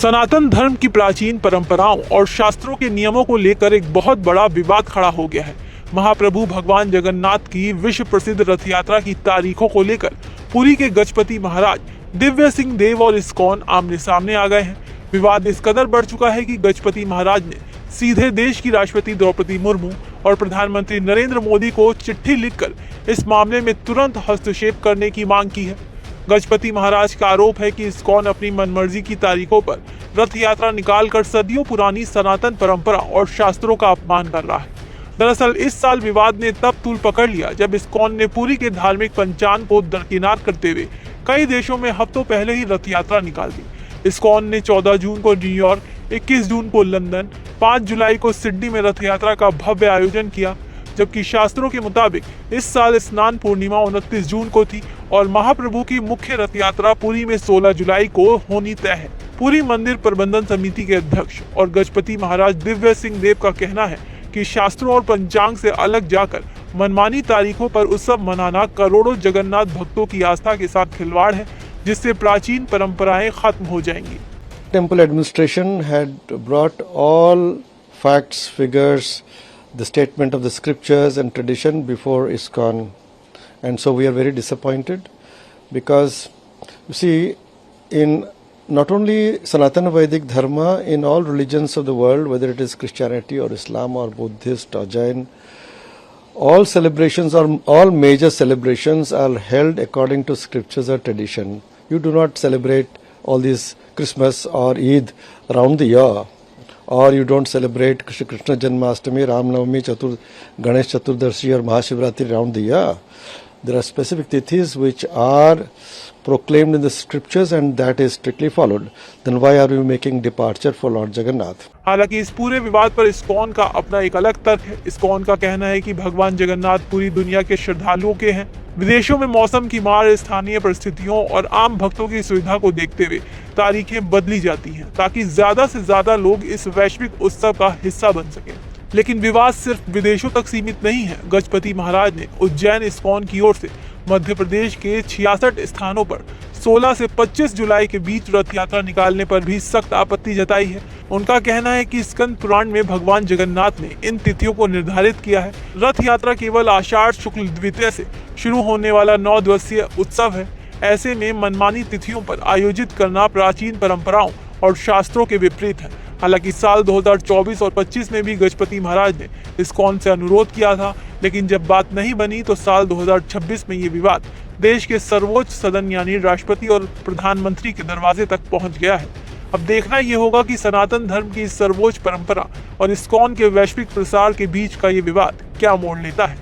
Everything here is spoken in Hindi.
सनातन धर्म की प्राचीन परंपराओं और शास्त्रों के नियमों को लेकर एक बहुत बड़ा विवाद खड़ा हो गया है। महाप्रभु भगवान जगन्नाथ की विश्व प्रसिद्ध रथ यात्रा की तारीखों को लेकर पुरी के गजपति महाराज दिव्य सिंह देव और इस्कॉन आमने सामने आ गए हैं। विवाद इस कदर बढ़ चुका है कि गजपति महाराज ने सीधे देश की राष्ट्रपति द्रौपदी मुर्मू और प्रधानमंत्री नरेंद्र मोदी को चिट्ठी लिखकर इस मामले में तुरंत हस्तक्षेप करने की मांग की है। गजपति महाराज का आरोप है कि इस्कॉन अपनी मनमर्जी की तारीखों पर रथ यात्रा निकालकर सदियों पुरानी सनातन परंपरा और शास्त्रों का अपमान कर रहा है। दरअसल इस साल विवाद ने तब तूल पकड़ लिया जब इस्कॉन ने पुरी के धार्मिक पंचांग को दरकिनार करते हुए कई देशों में हफ्तों पहले ही रथ यात्रा निकाल दी। इस्कॉन ने 14 जून को न्यूयॉर्क, 21 जून को लंदन, 5 जुलाई को सिडनी में रथ यात्रा का भव्य आयोजन किया, जबकि शास्त्रों के मुताबिक इस साल स्नान पूर्णिमा 29 जून को थी और महाप्रभु की मुख्य रथ यात्रा पुरी में 16 जुलाई को होनी तय है। पुरी मंदिर प्रबंधन समिति के अध्यक्ष और गजपति महाराज दिव्य सिंह देव का कहना है कि शास्त्रों और पंचांग से अलग जाकर मनमानी तारीखों पर उत्सव मनाना करोड़ों जगन्नाथ भक्तों की आस्था के साथ खिलवाड़ है, जिससे प्राचीन परंपराएं खत्म हो जाएंगी। Temple administration had brought all facts, figures, the statement of the scriptures and tradition before ISKCON, and so we are very disappointed because you see, in not only Sanatana Vedic Dharma, in all religions of the world, whether it is Christianity or Islam or Buddhist or Jain, all celebrations or all major celebrations are held according to scriptures or tradition. You do not celebrate all these Christmas or Eid around the year, or you don't celebrate Krishna Janmashtami, Ram Navami, Ganesh Chaturdashi or Mahashivratri around the year. There are specific tithis which are proclaimed in the scriptures and that is strictly followed. Then why are we making departure for Lord Jagannath? हालांकि इस पूरे विवाद पर इस्कॉन का अपना एक अलग तर्क है। इस्कॉन का कहना है कि भगवान जगन्नाथ पूरी दुनिया के श्रद्धालुओं के हैं। विदेशों में मौसम की मार, स्थानीय परिस्थितियों और आम भक्तों की सुविधा को देखते हुए तारीखें बदली जाती हैं ताकि ज्यादा से ज्यादा लोग इस वैश्विक उत्सव का हिस्सा बन सकें। लेकिन विवाद सिर्फ विदेशों तक सीमित नहीं है। गजपति महाराज ने उज्जैन इस्कॉन की ओर से मध्य प्रदेश के 66 स्थानों पर 16 से 25 जुलाई के बीच रथ यात्रा निकालने पर भी सख्त आपत्ति जताई है। उनका कहना है कि स्कंद पुराण में भगवान जगन्नाथ ने इन तिथियों को निर्धारित किया है। रथ यात्रा केवल आषाढ़ शुक्ल द्वितीया से शुरू होने वाला 9 दिवसीय उत्सव है। ऐसे में मनमानी तिथियों पर आयोजित करना प्राचीन परंपराओं और शास्त्रों के विपरीत है। हालांकि साल 2024 और 25 में भी गजपति महाराज ने इस्कॉन से अनुरोध किया था, लेकिन जब बात नहीं बनी तो साल 2026 में ये विवाद देश के सर्वोच्च सदन यानी राष्ट्रपति और प्रधानमंत्री के दरवाजे तक पहुंच गया है। अब देखना ये होगा कि सनातन धर्म की सर्वोच्च परंपरा और इस्कॉन के वैश्विक प्रसार के बीच का ये विवाद क्या मोड़ लेता है।